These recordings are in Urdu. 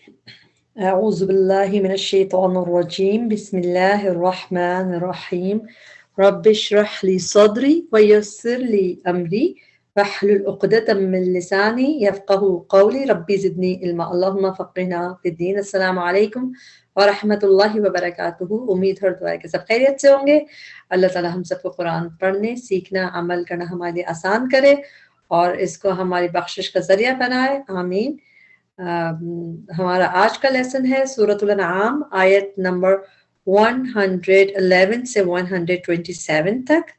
أعوذ بالله من الشيطان الرجيم بسم الله الرحمن الرحيم رب اشرح لي صدري ويسر لي أمري واحلل عقدة من لساني يفقه قولي ربي زدني علما اللهم فقهنا في الدين السلام علیکم ورحمۃ اللہ وبرکاتہ. امید اور دعا ہے کہ سب خیریت سے ہوں گے. اللہ تعالی ہم سب کو قرآن پڑھنے سیکھنا عمل کرنا ہمارے لیے آسان کرے اور اس کو ہماری بخشش کا ذریعہ بنائے, آمین. ہمارا آج کا لیسن ہے سورۃ الانعام آیت نمبر 111 سے 127 تک,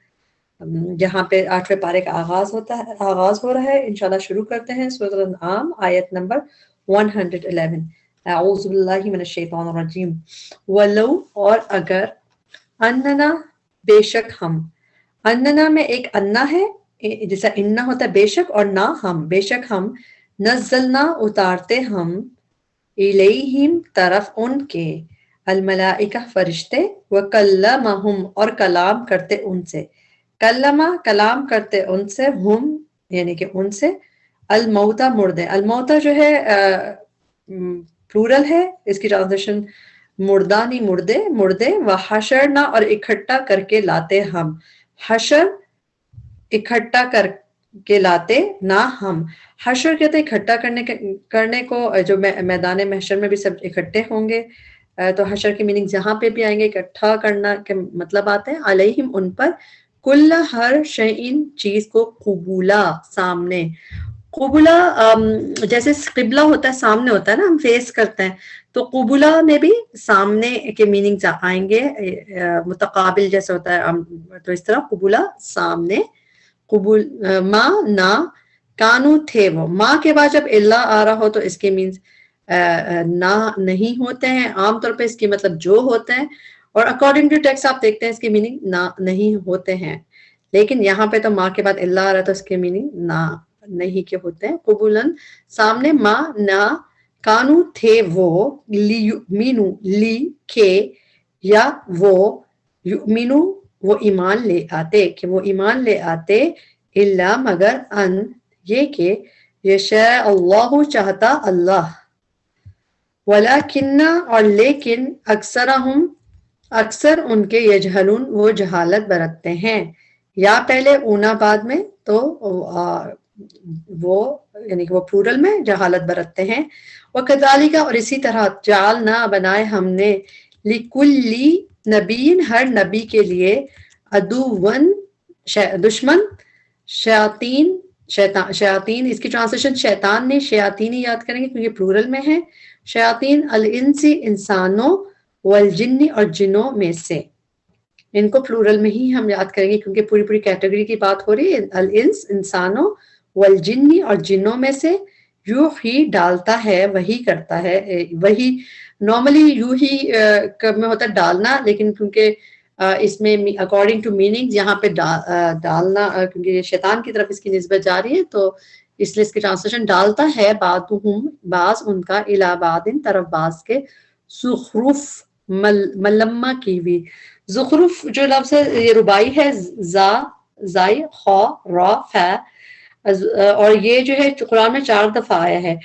جہاں پہ 8ویں پارے کا آغاز ہو رہا ہے. انشاءاللہ شروع کرتے ہیں سورۃ الانعام آیت نمبر 111. اعوذ باللہ من الشیطان الرجیم. ولو اور اگر, اننا بے شک ہم, اننا میں ایک انا ہے جیسا اننا ہوتا ہے بے شک, اور نہ ہم, بے شک ہم, نزلنا اتارتے ہم, الیہم طرف ان کے, الملائکہ فرشتے, وکلمہم اور کلام کرتے ان سے, کلمہ کلام کرتے ان سے, ہم یعنی کہ ان سے, الموتا مردے, الموتا جو ہے پلورل ہے, اس کی ٹرانسلیشن مردانی مردے, مردے, وحشرنا اور اکٹھا کر کے لاتے ہم, حشر اکٹھا کر کے لاتے نہ ہم, حشر کہتے ہیں اکٹھا کرنے کو, جو میدان محشر میں بھی سب اکٹھے ہوں گے, تو حشر کی میننگ جہاں پہ بھی آئیں گے اکٹھا کرنا کے مطلب آتے ہیں, علیہم ان پر, کل ہر شیئن چیز کو, قبولا سامنے, قبولا جیسے قبلہ ہوتا ہے سامنے ہوتا ہے نا, ہم فیس کرتے ہیں, تو قبولا میں بھی سامنے کے میننگ آئیں گے, متقابل جیسے ہوتا ہے, تو اس طرح قبولا سامنے, قبول ما نہ, کانو تھے وہ, ماں کے بعد جب اللہ آ رہا ہو تو اس کے مینز نہ نہیں ہوتے ہیں, عام طور پہ اس کی مطلب جو ہوتے ہیں, اور اکارڈنگ ٹو ٹیکسٹ آپ دیکھتے ہیں اس کے میننگ نہ نہیں ہوتے ہیں, لیکن یہاں پہ تو ماں کے بعد اللہ آ رہا ہے تو اس کے میننگ نہ نہیں کے ہوتے ہیں. قبولن سامنے, ماں نہ, کانو تھے وہ, لی یؤمنو لی کے, یا وہ, یؤمنو وہ ایمان لے آتے, کہ وہ ایمان لے آتے, الا مگر, ان یہ کہ, یشاء اللہ چاہتا اللہ, ولیکن اور لیکن, اکثرہم اکثر ان کے, یجہلون وہ جہالت برتتے ہیں, یا پہلے اونا بعد میں, تو وہ یعنی کہ وہ پلورل میں جہالت برتتے ہیں. وکذالک اور اسی طرح, جعلنا بنائے ہم نے, لکلی نبی ہر نبی کے لیے, عدوً دشمن, شیاطین اس کی ٹرانسلیشن شیطان نے, شیاطین ہی یاد کریں گے کیونکہ پلورل میں ہے, شیاطین, الانسی انسانوں, والجن اور جنوں میں سے, ان کو پلورل میں ہی ہم یاد کریں گے کیونکہ پوری کیٹیگری کی بات ہو رہی ہے, الانس انسانوں, والجن اور جنوں میں سے, یوحی ڈالتا ہے, وہی کرتا ہے, وہی نارملی یوحی میں ہوتا ہے ڈالنا, لیکن کیونکہ اس میں اکارڈنگ ٹو میننگ یہاں پہ ڈالنا, کیونکہ شیطان کی طرف اس کی نسبت جا رہی ہے, تو اس لیے اس کی ٹرانسلیشن ڈالتا ہے, بعضهم بعض ان کا, الی بعض طرف بعض کے, زخرف ملمہ کی ہوئی, زخرف جو لفظ ہے یہ ربائی ہے, زائی خا را فا, اور یہ جو ہے قرآن میں 4 دفعہ آیا ہے.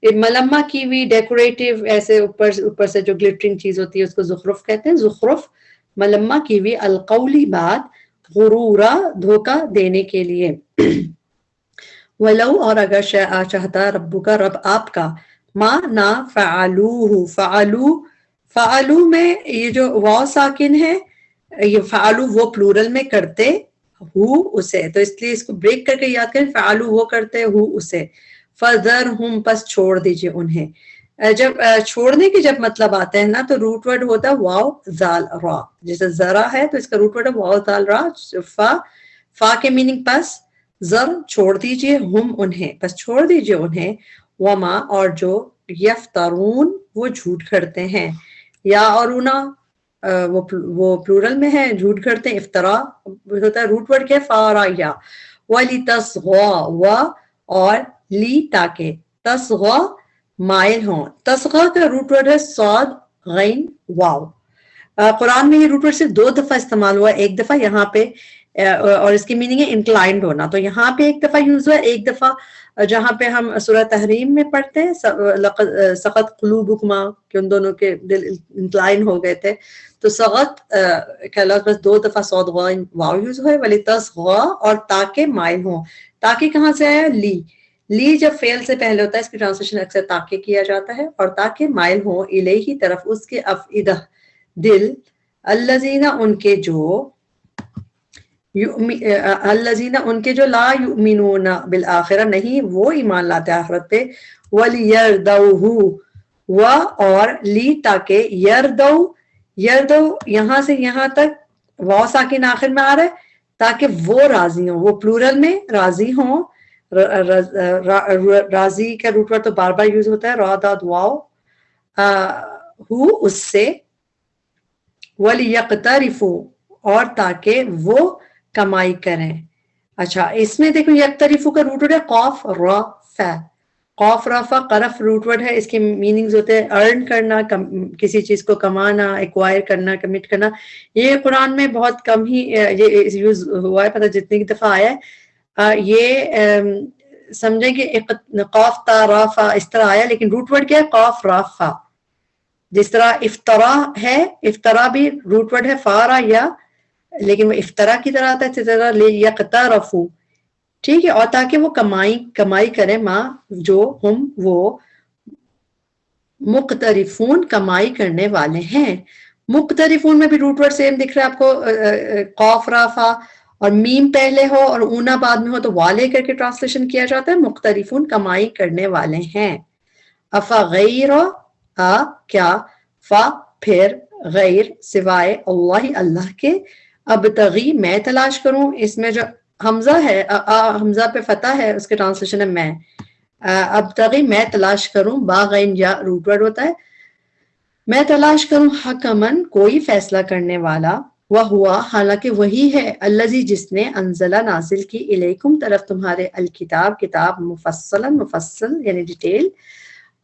ملمہ کی ہوئی ڈیکوریٹو, ایسے اوپر سے جو گلٹرنگ چیز ہوتی ہے اس کو زخرف کہتے ہیں, زخرف ملمہ کی ہوئی, القولی بات, غرورا دھوکہ دینے کے لیے. ولو اور اگر چاہتا ربو کا رب آپ کا, ما نہ فعلوہ, فعلو میں یہ جو واو ساکن ہے, یہ فعلو وہ پلورل میں کرتے, ہو اسے, تو اس لیے اس کو بریک کر کے یاد کریں, فعلو وہ کرتے, ہو اسے, فذرہم پس چھوڑ دیجئے انہیں. جب چھوڑنے کے جب مطلب آتے ہیں نا, تو روٹ ورڈ ہوتا ہے واو زال را, جیسے ذرا ہے تو اس کا روٹ ورڈ ہے واو زال را, فا کے میننگ پس, زر چھوڑ دیجئے, ہم انہیں پس چھوڑ دیجئے انہیں, وما اور جو, یفترون وہ جھوٹ کرتے ہیں, یا اورونا وہ پلورل میں ہے, جھوٹ کرتے ہیں, افطرا ہوتا ہے روٹ ورڈ کیا, فارا یا, وَلِتَصْغَى و اور لی تاکہ, تصغى مائل ہوں, تصغى کا روٹ ورڈ ہے صاد غین واو. قرآن میں یہ روٹ ورڈ صرف 2 دفعہ استعمال ہوا, ایک دفعہ یہاں پہ اور اس کی میننگ ہے انکلائنڈ ہونا. تو یہاں پہ ایک دفعہ یوز ہوا, ایک دفعہ جہاں پہ ہم سورہ تحریم میں پڑھتے ہیں سقط قلوبکما, کہ ان دونوں کے دل انکلائن ہو گئے تھے. تو سقط کا لفظ بس 2 دفعہ صاد غین واو یوز ہوئے, ولیتصغى اور تاکہ مائل ہوں. تاکہ کہاں سے آیا؟ لی جب فعل سے پہلے ہوتا ہے اس کی ٹرانسلیشن اکثر تاکہ کیا جاتا ہے, اور تاکہ مائل ہوں الیہ طرف اس کے افئدہ دل, الذین ان کے جو الذین ان کے جو لا یؤمنون بالآخرہ نہیں وہ ایمان لاتے آخرت پہ, وَلِيَرْدَوْهُ و اور لی تاکہ یردو یہاں سے یہاں تک واو ساکن آخر میں آ رہا ہے, تاکہ وہ راضی ہوں, وہ پلورل میں راضی ہوں. راضی کا روٹ ورڈ تو بار بار یوز ہوتا ہے, را داد واو ہو اس سے, وَلِيَقْتَرِفُوا اور تاکہ وہ کمائی کریں. اچھا اس میں دیکھو یقترفو کا روٹ ورڈ ہے قاف را فا, قاف را فا قرف روٹ ورڈ ہے. اس کے میننگز ہوتے ہیں ارن کرنا, کسی چیز کو کمانا, ایکوائر کرنا, کمٹ کرنا. یہ قرآن میں بہت کم ہی یہ یوز ہوا ہے, پتہ جتنی دفعہ آیا ہے یہ سمجھیں کہ قاف تا را فا اس طرح آیا, لیکن روٹ ورڈ کیا ہے؟ قاف را فا. جس طرح افطرا ہے, افطرا بھی روٹ ورڈ ہے فارا یا, لیکن وہ افطرا کی طرح آتا ہے. اسی طرح لیقترفوا, ٹھیک ہے, اور تاکہ وہ کمائی کریں, ماں جو ہم وہ مقترفون کمائی کرنے والے ہیں. مقترفون میں بھی روٹ ورڈ سیم دکھ رہا ہے آپ کو, قاف را فا اور میم پہلے ہو اور اونا بعد میں ہو تو والے کر کے ٹرانسلیشن کیا جاتا ہے. مقترفون کمائی کرنے والے ہیں. افا غیر کیا, فا پھر, غیر سوائے, اللہ کے, ابتغی میں تلاش کروں. اس میں جو حمزہ ہے حمزہ پہ فتح ہے, اس کے ٹرانسلیشن ہے میں. ابتغی میں تلاش کروں, باغین یا روٹ ورڈ ہوتا ہے, میں تلاش کروں حکمن کوئی فیصلہ کرنے والا, وہوا حالانکہ وہی ہے, الذی جس نے, انزلہ نازل کی, الیکم طرف تمہارے, الکتاب کتاب, مفصلا مفصل یعنی ڈیٹیل,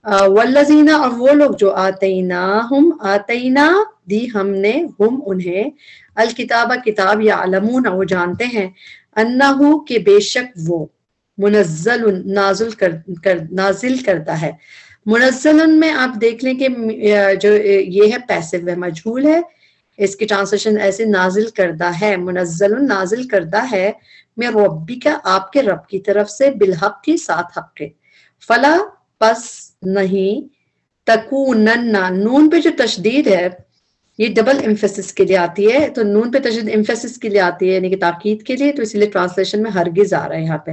والذین اور وہ لوگ جو آتیناہم آتینا دی ہم نے, ہم انہیں, الکتاب کتاب, یعلمون وہ جانتے ہیں, انہو کہ بے شک وہ, منزل نازل کرتا ہے. منزل میں آپ دیکھ لیں کہ جو یہ ہے پیسو ہے, مجہول ہے, اس کی ٹرانسلیشن ایسے نازل کردہ ہے, منزل نازل کردہ ہے, میں ربی کا آپ کے رب کی طرف سے, بالحق کی ساتھ حق کے, فلا پس نہیں, تکونن نون پہ جو تشدید ہے یہ ڈبل ایمفیسس کے لیے آتی ہے, تو نون پہ تشدید ایمفیسس کے لیے آتی ہے یعنی کہ تاکید کے لیے, تو اسی لیے ٹرانسلیشن میں ہرگز آ رہا ہے یہاں پہ.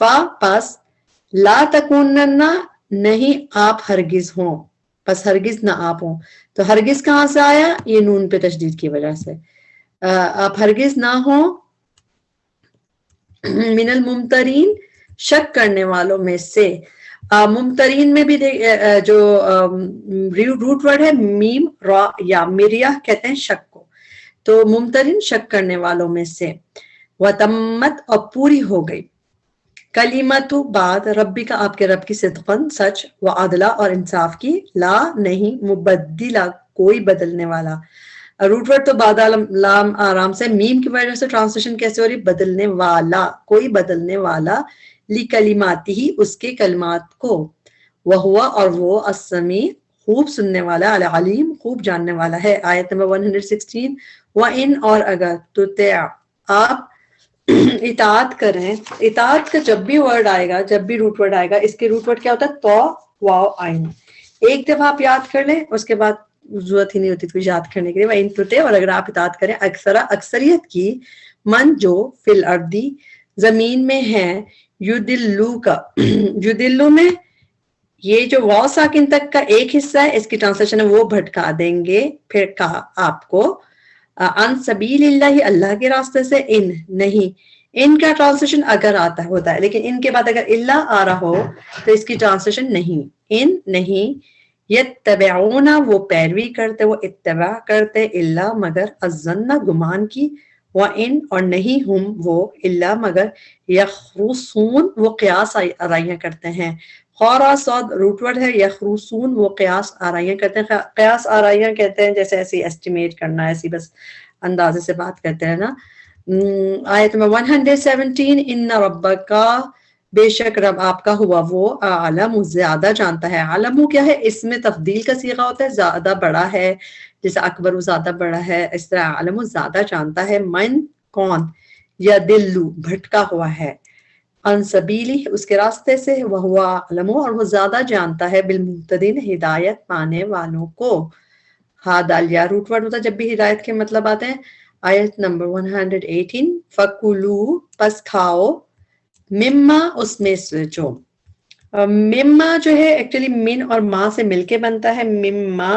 فا پس, لا تکونن نہیں آپ ہرگز ہوں, پس ہرگز نہ آپ ہوں. تو ہرگز کہاں سے آیا؟ یہ نون پہ تشدید کی وجہ سے. آپ ہرگز نہ ہوں, من الممترین شک کرنے والوں میں سے. ممترین میں بھی جو روٹ ورڈ ہے میم را یا مریا کہتے ہیں شک کو, تو ممترین شک کرنے والوں میں سے. وتمت اور پوری ہو گئی, کلمت بات, ربی کا آپ کے رب کی, صدقن سچ, و عدلہ اور انصاف کی, لا نہیں, مبدلہ کوئی بدلنے والا. روٹ ورڈ تو بعد لام آرام سے, میم کی وجہ سے ٹرانسلیشن کیسے ہو رہی؟ بدلنے والا, کوئی بدلنے والا, لی کلماتی ہی اس کے کلمات کو, وہوا اور وہ, السمیع خوب سننے والا, العلیم خوب جاننے والا ہے. آیت نمبر 116. وَإِنْ اور اگر, تُطِعْ آپ اطاعت کریں. اطاعت کا جب بھی ورڈ آئے گا, جب بھی روٹ ورڈ آئے گا, اس کے روٹ ورڈ کیا ہوتا ہے؟ تو واو عین. ایک دفعہ آپ یاد کر لیں, اس کے بعد ضرورت ہی نہیں ہوتی کوئی یاد کرنے کے لیے. وَإِنْ تُطِعْ اور اگر آپ اطاعت کریں, اکثریت کی, من جو فی الارضی زمین میں ہیں, یدلو کا, یدلو میں یہ جو واو ساکن تک کا ایک حصہ ہے, اس کی ٹرانسلیشن ہے وہ بھٹکا دیں گے, پھر کہا آپ کو, عن سبیل اللہ اللہ کے راستے سے, ان نہیں, ان کا ٹرانسلیشن اگر آتا ہوتا ہے, لیکن ان کے بعد اگر اللہ آ رہا ہو تو اس کی ٹرانسلیشن نہیں, ان نہیں, یتبعون وہ پیروی کرتے, وہ اتباع کرتے, اللہ مگر, الظن گمان کی, وَإِن اور نہیں ہم وہ, اللہ مگر, یخرصون وہ قیاس آرائیاں کرتے ہیں. خورا صاد روٹ ورڈ ہے, یخرصون وہ قیاس آرائیاں کرتے ہیں. قیاس آرائیاں کہتے ہیں جیسے ایسی ایسٹیمیٹ کرنا, ایسی بس اندازے سے بات کرتے ہیں نا. آیت میں 117 ان ربکا بے شک رب آپ کا ہوا وہ عالم زیادہ جانتا ہے. عالم کیا ہے؟ اس میں تفضیل کا صیغہ ہوتا ہے، زیادہ بڑا ہے، جیسے اکبر وہ زیادہ بڑا ہے، اس طرح عالم زیادہ جانتا ہے. من کون؟ یا دلو بھٹکا ہوا ہے، ان سبیلی اس کے راستے سے، وہ عالم اور وہ زیادہ جانتا ہے بالمہتدین ہدایت پانے والوں کو. ہا دال یا روٹ ورڈ ہوتا ہے جب بھی ہدایت کے مطلب آتے ہیں. آیت نمبر 118 فکلو پس کھاؤ، مما اس میں سے جو، مما جو ہے ایکچولی من اور ماں سے مل کے بنتا ہے، مما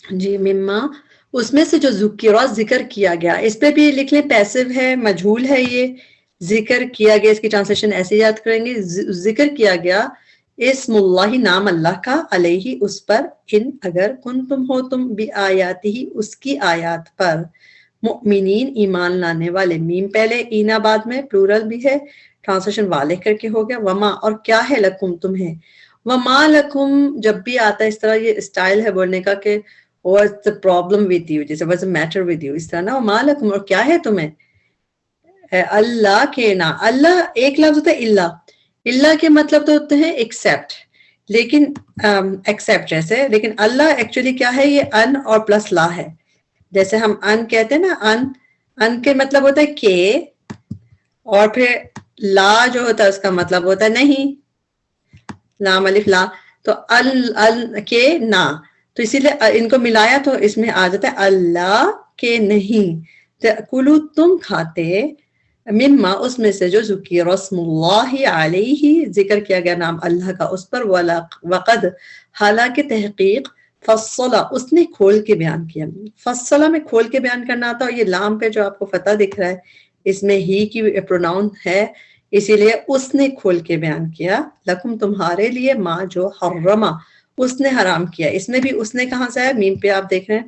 جی مما اس میں سے جو ذکر کیا گیا. اس پہ بھی لکھ لیں پیسو ہے، مجھول ہے، یہ ذکر کیا گیا، اس کی ٹرانسلیشن ایسے یاد کریں گے، ذکر کیا گیا اسم اللہ نام اللہ کا، علیہ اس پر، ان اگر کنتم ہو تم بھی آیاتی اس کی آیات پر، مؤمنین ایمان لانے والے. میم پہلے اینا بعد میں، پلورل بھی ہے، ٹرانسلیشن والے کر کے ہو گیا. وما اور کیا ہے، لکم تمہیں، وما لکم جب بھی آتا ہے اس طرح، یہ اسٹائل ہے بولنے کا کہ what's the problem with you، جیسے what's the matter with you، اس طرح نا. وما لکم اور کیا ہے تمہیں، اللہ کے نا. اللہ ایک لفظ ہوتا ہے اللہ، اللہ کے مطلب تو ہوتے ہیں ایکسپٹ، لیکن ایکسپٹ جیسے، لیکن اللہ ایکچولی کیا ہے، یہ ان اور پلس لا ہے. جیسے ہم ان کہتے ہیں نا، ان کے مطلب ہوتا ہے کہ، اور پھر لا جو ہوتا ہے اس کا مطلب ہوتا ہے نہیں، لام الف لا، تو ال کے نا، تو اسی لیے ان کو ملایا تو اس میں آ جاتا ہے اللہ کے نہیں. کلو تم کھاتے، مما اس میں سے جو ذکر اسم اللہ علیہ ذکر کیا گیا نام اللہ کا اس پر، وقد حالانکہ تحقیق، فصلہ اس نے کھول کے بیان کیا. فصلہ میں کھول کے بیان کرنا آتا ہے. یہ لام پہ جو آپ کو فتح دکھ رہا ہے اس میں ہی کی پروناؤن ہے، اسی لیے اس نے کھول کے بیان کیا. لکم تمہارے لیے، ماں جو حرما اس نے حرام کیا. اس میں بھی اس نے کہاں سے ہے، میم پہ آپ دیکھ رہے ہیں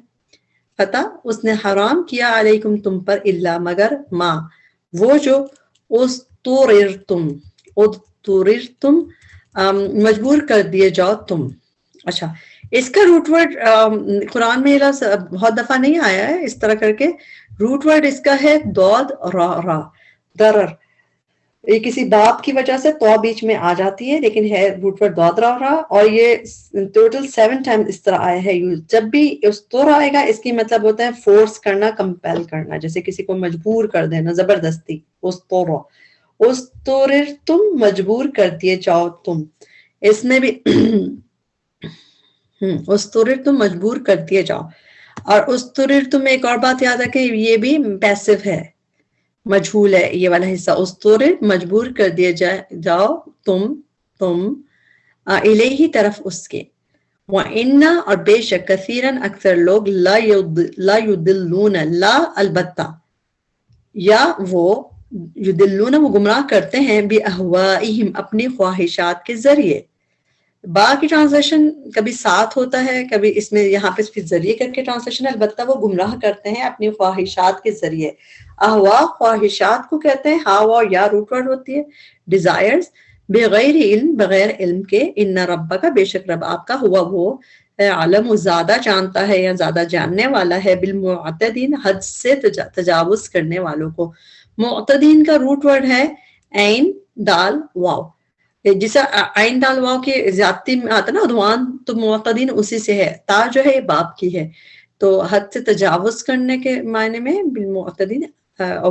فتح، اس نے حرام کیا علیکم تم پر، اللہ مگر، ماں وہ جو اضطررتم مجبور کر دیے جاؤ تم. اچھا اس کا روٹ ورڈ قرآن میں بہت دفعہ نہیں آیا ہے اس طرح کر کے. روٹ ورڈ اس کا ہے دود را را، درر. یہ کسی باب کی وجہ سے تو بیچ میں آ جاتی ہے، لیکن ہے روٹ ورڈ دود را را، اور یہ ٹوٹل 7 ٹائم اس طرح آیا ہے یوز. جب بھی استور آئے گا اس کی مطلب ہوتا ہے فورس کرنا، کمپیل کرنا، جیسے کسی کو مجبور کر دینا، زبردستی. استورر تم مجبور کر دیے جاؤ تم. اس میں بھی استورر تم مجبور کر دیے جاؤ. اور استورر تم ایک اور بات یاد رکھیں، یہ بھی پیسو ہے، مجھول ہے یہ والا حصہ. استورر مجبور کر دیے جاؤ تم الیہ طرف اس کے. وَإِنَّ اور بے شک کثیراً اکثر لوگ لا یضلون، لا البتہ، یا وہ یضلون وہ گمراہ کرتے ہیں بِأَهْوَائِهِمْ اپنی خواہشات کے ذریعے. با کی ٹرانسلیشن کبھی ساتھ ہوتا ہے، کبھی اس میں یہاں پہ پھر ذریعے کر کے ٹرانسلیشن ہے، البتہ وہ گمراہ کرتے ہیں اپنی خواہشات کے ذریعے. احوا خواہشات کو کہتے ہیں، ہا و یا روٹ ورڈ ہوتی ہے، ڈیزائرز، بغیر علم بغیر علم کے. ان ربک بے شک رب آپ کا، ہوا وہ عالم زیادہ جانتا ہے یا زیادہ جاننے والا ہے، بالمعتدین حد سے تجاوز کرنے والوں کو. معتدین کا روٹ ورڈ ہے عین دال واو، جسے عین دال واو کی زیادتی میں آتا نا عدوان، تو معتدین اسی سے ہے. تا جو ہے باب کی ہے، تو حد سے تجاوز کرنے کے معنی میں بالمعتدین.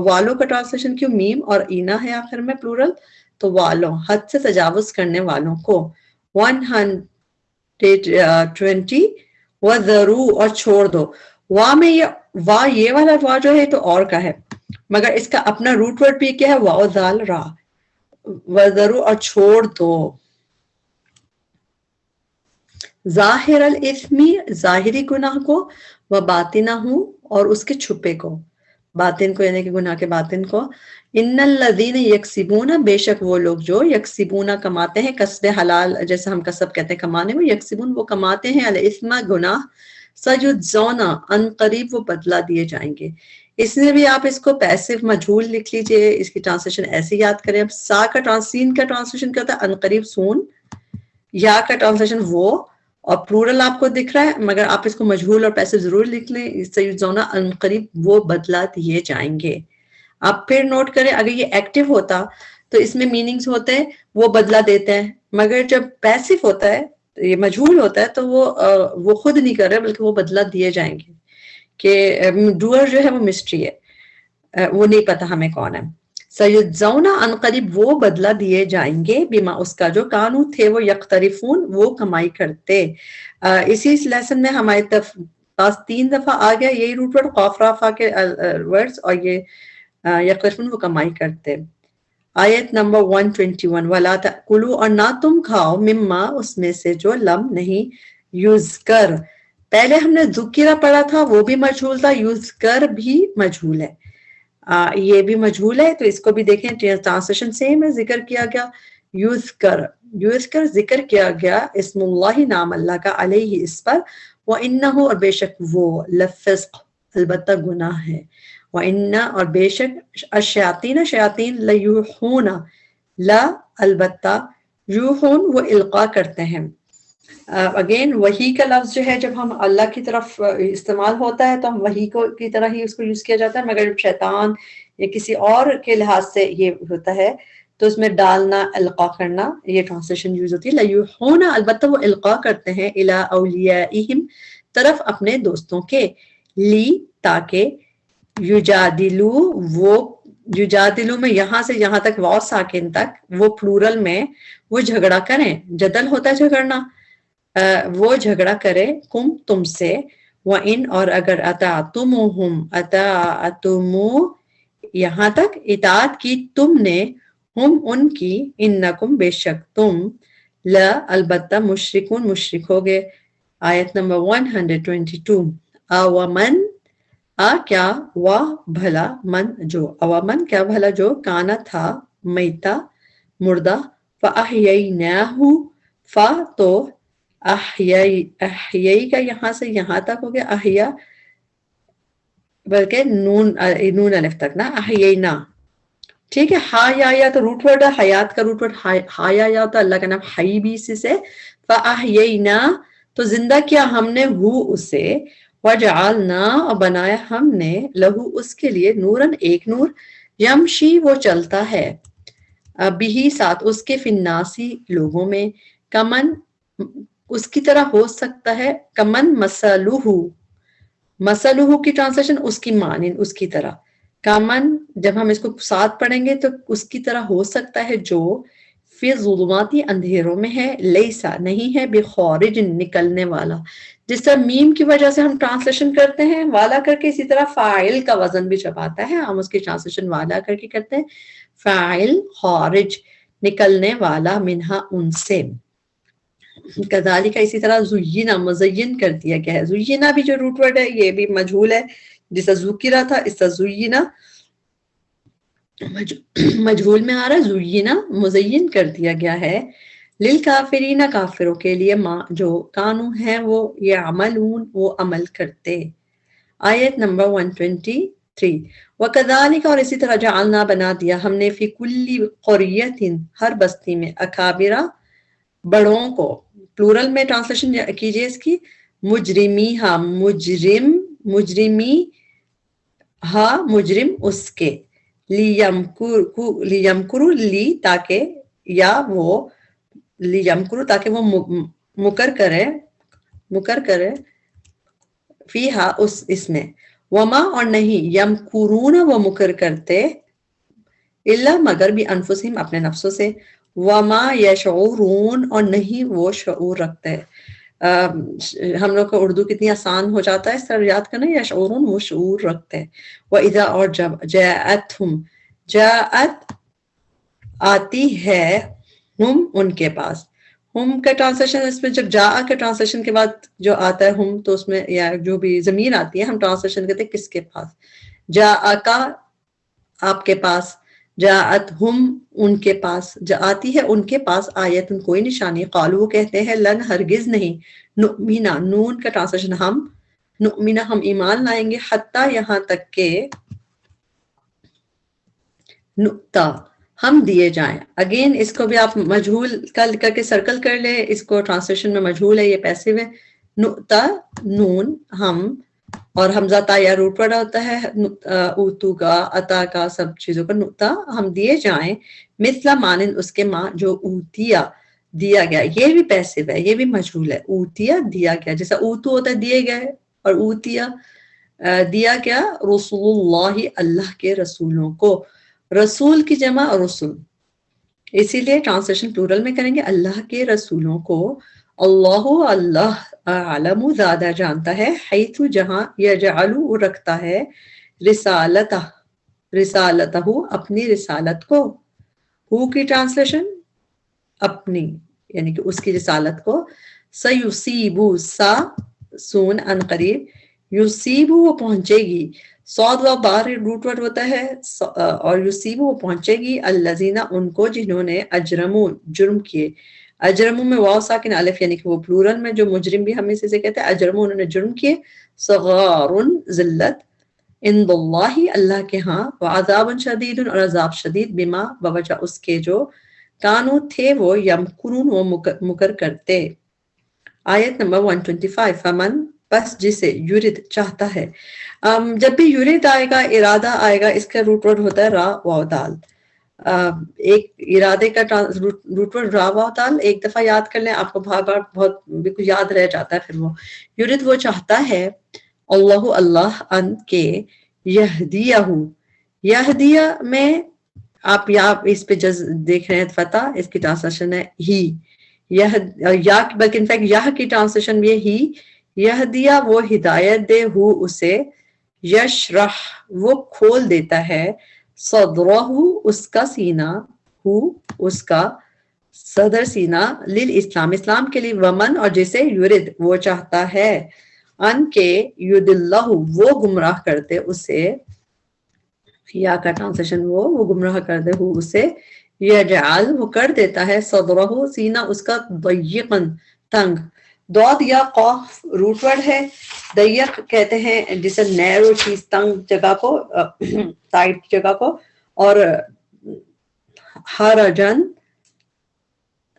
والوں کا ٹرانسلیشن کیوں، میم اور اینا ہے آخر میں پلورل، تو والوں حد سے تجاوز کرنے والوں کو. 120 وَذَرُوا اور چھوڑ دو. وا میں یہ والا وا جو ہے تو اور کا ہے، مگر اس کا اپنا روٹ ورڈ بھی کیا ہے، واو ذال را. وَذَرُوا اور چھوڑ دو. ظاہر الاثم ظاہری گناہ کو، و باطنہ اور اس کے چھپے کو، باطن کو یعنی کہ گناہ کے باطن کو. ان الذین یکسبون بے شک وہ لوگ جو یکسبون کماتے ہیں، کسب حلال جیسے ہم کسب کہتے ہیں کمانے میں، یکسبون وہ کماتے ہیں، الاثم گناہ، سیجزون ان قریب وہ بدلہ دیے جائیں گے. اس میں بھی آپ اس کو پیسو مجھول لکھ لیجئے، اس کی ٹرانسلیشن ایسے یاد کریں. اب سا کا سین کا ٹرانسلیشن کیا ہوتا ہے، ان قریب سون. یا کا ٹرانسلیشن وہ، اور پلورل آپ کو دکھ رہا ہے مگر آپ اس کو مجہول اور پیسو ضرور لکھ لیں. سیجزون عنقریب وہ بدلہ دیے جائیں گے. آپ پھر نوٹ کریں اگر یہ ایکٹیو ہوتا تو اس میں میننگز ہوتے ہیں وہ بدلہ دیتے ہیں, مگر جب پیسو ہوتا ہے یہ مجہول ہوتا ہے تو وہ خود نہیں کر رہے بلکہ وہ بدلہ دیے جائیں گے, کہ ڈوئر جو ہے وہ مسٹری ہے, وہ نہیں پتا ہمیں کون ہے. سیجزون عنقریب وہ بدلہ دیے جائیں گے بما اس کا جو کانو تھے وہ یقترفون وہ کمائی کرتے. اسی لیسن میں ہمارے پاس 3 دفعہ آ گیا یہی روٹ ورڈ قاف را فا کے ورڈز, اور یہ یقترفون وہ کمائی کرتے. آیت نمبر 121 وَلَا تَأْكُلُوا اور نہ تم کھاؤ مما اس میں سے جو لم نہیں یذکر. پہلے ہم نے ذکرہ پڑھا تھا وہ بھی مجہول تھا, یذکر بھی مجہول ہے, یہ بھی مجہول ہے تو اس کو بھی دیکھیں ٹرانسلیشن سیم ہے. ذکر کیا گیا یذکر ذکر کیا گیا اسم اللہ نام اللہ کا علیہ اس پر, وَإِنَّهُ اور بے شک وہ لفسق البتہ گناہ ہے, وَإِنَّ اور بے شک الشیاطین شیاطین لیوحون لا البتہ یوحون وہ القاء کرتے ہیں. اگین وحی کا لفظ جو ہے جب ہم اللہ کی طرف استعمال ہوتا ہے تو ہم وحی کو کی طرح ہی اس کو یوز کیا جاتا ہے, مگر جب شیطان یا کسی اور کے لحاظ سے یہ ہوتا ہے تو اس میں ڈالنا القاء کرنا یہ ٹرانسلیشن یوز ہوتی ہے. لیوحون البتہ وہ القاء کرتے ہیں الی اولیائہم طرف اپنے دوستوں کے, لی تاکہ یجادلو وہ یجادلو میں یہاں سے یہاں تک واو ساکن تک وہ پلورل میں وہ جھگڑا کریں, جدل ہوتا ہے جھگڑنا, وہ جھگڑا کرے کم تم سے, وَإِنْ اور اگر اطاعتموہم اطاعتمو یہاں تک اطاعت کی تم نے, ہم ان کی انکم بے شک تم لا البتہ مشرکون مشرک ہوگے. آیت نمبر 122 اومن کیا وا بھلا من جو اومن کیا بھلا جو کانا تھا میتا مردہ فاحییناہ فا تو احیائی کا یہاں سے یہاں تک ہو گیا احیا بلکہ نون الف تک نا احیینا, ٹھیک ہے. ہا یا تو روٹ ورڈ ہے, حیات کا روٹ ورڈ ہا یا ہوتا ہے, اللہ کا نام حی بھی اسی سے. فاحیینا تو زندہ کیا ہم نے ہو اسے, وجعلنا اور بنایا ہم نے لہو اس کے لیے نورن ایک نور, یمشی وہ چلتا ہے بھی ساتھ اس کے فناسی لوگوں میں, کمن اس کی طرح ہو سکتا ہے, کمن مسلوہ کی ٹرانسلیشن اس کی مانند اس کی طرح, کامن جب ہم اس کو ساتھ پڑھیں گے تو اس کی طرح ہو سکتا ہے جو فی ظلماتی اندھیروں میں ہے, لیسا نہیں ہے بخارج نکلنے والا. جس طرح میم کی وجہ سے ہم ٹرانسلیشن کرتے ہیں والا کر کے, اسی طرح فاعل کا وزن بھی جب آتا ہے ہم اس کی ٹرانسلیشن والا کر کے کرتے ہیں, فاعل خارج نکلنے والا منہا ان سے. کذالک اسی طرح زینا مزین کر دیا گیا ہے. زینا بھی جو روٹ ورڈ ہے یہ بھی مجہول ہے, جس طرح ذکرہ تھا اس طرح زینا مجہول میں آ رہا ہے, زینا مزین کر دیا گیا ہے, للکافرین کافروں کے لیے ما جو کانو ہیں وہ یعملون وہ عمل کرتے. آیت نمبر 123 وَكَذَلِكَ اور اسی طرح جعلنا بنا دیا ہم نے فی کلی قریۃ ہر بستی میں اکابرہ بڑوں کو, پلورل میں ٹرانسلیشن کیجئے اس کی, مجرمی ہاں مجرمی ہاں مجرم اس کے, لیمکرو لی تاکہ یا وہ لیمکرو تاکہ وہ مکر کرے فیہا اس میں, وما اور نہیں یمکرون وہ مکر کرتے الا مگر بھی انفسہم اپنے نفسوں سے, وما یشعرون اور نہیں وہ شعور رکھتے. ہم لوگ کو اردو کتنی آسان ہو جاتا ہے اس طرح یاد کرنا, یشعرون وہ شعور رکھتے ہیں. وَإِذَا اور جب جاءت آتی ہے ہم ان کے پاس, ہم کا ٹرانسلیشن اس میں جب جا کے ٹرانسلیشن کے بعد جو آتا ہے ہم تو اس میں یا جو بھی ضمیر آتی ہے ہم ٹرانسلیشن کرتے ہیں کس کے پاس, جا کا آپ کے پاس, جاءت ہم ان کے پاس, جا آتی ہے ان کے پاس آیت کوئی نشانی, قالو وہ کہتے ہیں لن ہرگز نہیں, نؤمنا نون کا ٹرانسلیشن ہم, نؤمنا ہم ایمان لائیں گے, حتی یہاں تک کہ نؤتا ہم دیے جائیں. اگین اس کو بھی آپ مجہول کر کے سرکل کر لیں. اس کو ٹرانسلیشن میں مجہول ہے، یہ پیسو ہے. نؤتا نون ہم، اور حمزہ تا یا روٹ ورڈ ہوتا ہے اوتو کا، عطا کا، سب چیزوں کا. نؤتا ہم دیے جائیں، مثلا مانند اس کے ماں جو اوتیا دیا گیا. یہ بھی پیسو ہے، یہ بھی مجہول ہے. اوتیا دیا گیا، جیسا اوتو ہوتا ہے دیے گئے، اور اوتیا دیا گیا رسول اللہ اللہ کے رسولوں کو. رسول کی جمع رسول، اسی لیے ٹرانسلیشن پلورل میں کریں گے اللہ کے رسولوں کو. اللہ اللہ عالم زیادہ جانتا ہے، حیث جہاں یجعل وہ رکھتا ہے رسالتہ اپنی رسالت کو. ہو کی ٹرانسلیشن اپنی، یعنی کہ اس کی رسالت کو. سیصیبو سا سون ان قریب، یصیبو وہ پہنچے گی. صاد و بار روٹ ورڈ ہوتا ہے، اور یصیبو وہ پہنچے گی الذین ان کو جنہوں نے اجرمو جرم کیے. اجرمو میں واو ساکن الف، یعنی کہ وہ پلورل میں جو مجرم بھی ہم اسے کہتے ہیں. اجرمو انہوں نے جرم کیے. صغار ذلت عند اللہ اللہ کے ہاں. وعذاب شدید اور عذاب شدید بما بوجہ اس کے جو کانو تھے وہ یمکرون وہ مکر کرتے. آیت نمبر 125. فمن بس جسے یرید چاہتا ہے. جب بھی یرید آئے گا، ارادہ آئے گا، اس کا روٹ ورڈ ہوتا ہے را واو دال. ایک ارادے کا روٹ ورڈ را واو دال، ایک دفعہ یاد کر لیں، آپ کو بار بار بہت بالکل یاد رہ جاتا ہے. پھر وہ یرید وہ چاہتا ہے، اللہ اللہ ان کے یہدیہ یہدیہ میں آپ اس پہ دیکھ رہے ہیں فتح، اس کی ٹرانسلیشن ہے ہی. یا بلکہ انفیکٹ یہ کی ٹرانسلیشن بھی ہی. یہدیہ وہ ہدایت دے، ہو اسے، یشرح وہ کھول دیتا ہے، صدرہ اس کا سینہ، ہو اس کا صدر سینہ، للاسلام اسلام کے لیے. ومن اور جسے یرد وہ چاہتا ہے، ان کے یدلہ وہ گمراہ کرتے اسے، یا کا ٹرانسلیشن وہ گمراہ کر دے، ہو اسے، یجعل وہ کر دیتا ہے، صدرہ سینہ اس کا، ضیقاً تنگ. دود یا قاف روٹ ورڈ ہے. ضیق کہتے ہیں جسے نیرو چیز، تنگ جگہ کو، ٹائٹ جگہ کو. اور حرجن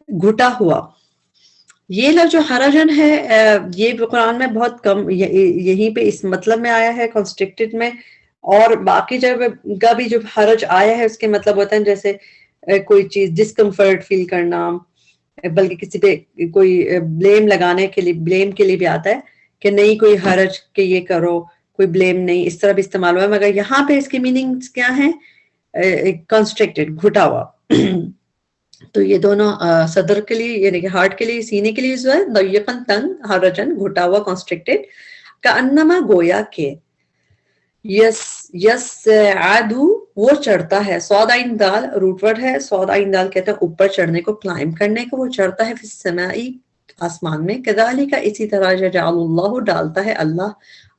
گھٹا ہوا. یہ لفظ جو حرجن ہے یہ بھی قرآن میں بہت کم یہیں پہ اس مطلب میں آیا ہے، کنسٹرکٹڈ میں. اور باقی جگہ بھی جو حرج آیا ہے اس کے مطلب ہوتا ہے جیسے کوئی چیز ڈسکمفرٹ فیل کرنا، بلکہ کسی پہ کوئی بلیم لگانے کے لیے، بلیم کے لیے بھی آتا ہے کہ نہیں کوئی حرج کہ یہ کرو، کوئی بلیم نہیں، اس طرح بھی استعمال ہوا ہے. مگر یہاں پہ اس کی میننگ کیا ہے؟ کنسٹرکٹڈ گھٹا ہوا. تو یہ دونوں صدر کے لیے یعنی کہ ہارٹ کے لیے، سینے کے لیے جو ہے ضیقاً تنگ، حرجن گھٹا ہوا، کنسٹرکٹڈ. کأنما گویا کہ، یسعدو وہ چڑھتا ہے. صاد عین دال روٹ ورڈ ہے. صاد عین دال کہتے ہیں اوپر چڑھنے کو، کلائم کرنے کو. وہ چڑھتا ہے فی السماء آسمان میں. کذالک اسی طرح یجعل اللہ ڈالتا ہے اللہ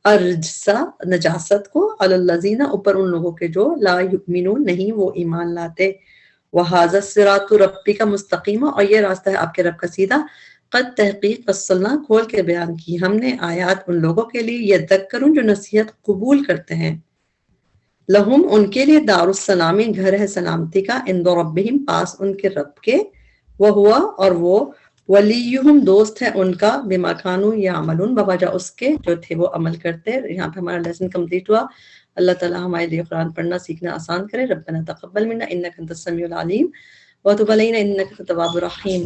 الرجس نجاست کو، علی الذین اوپر ان لوگوں کے جو لا یؤمنون نہیں وہ ایمان لاتے. وَهَذَا الصِّرَاطُ رَبِّکَ مستقیما اور یہ راستہ ہے آپ کے رب کا سیدھا. قد تحقیق فصلنا کھول کے بیان کی ہم نے آیات ان لوگوں کے لیے یذکرون جو نصیحت قبول کرتے ہیں. لہم ان کے لیے دار السلام گھر ہے سلامتی کا، عند ربہم پاس ان کے رب کے، وہوا اور وہ، ولیہم دوست ہے ان کا، بما کانوا یعملون بوجہ اس کے جو تھے وہ عمل کرتے. یہاں پہ ہمارا لیسن کمپلیٹ ہوا. اللہ تعالی ہمارے لیے قرآن پڑھنا سیکھنا آسان کرے. ربنا تقبل منا انک انت السمیع العلیم وتب علینا انک انت التواب الرحیم.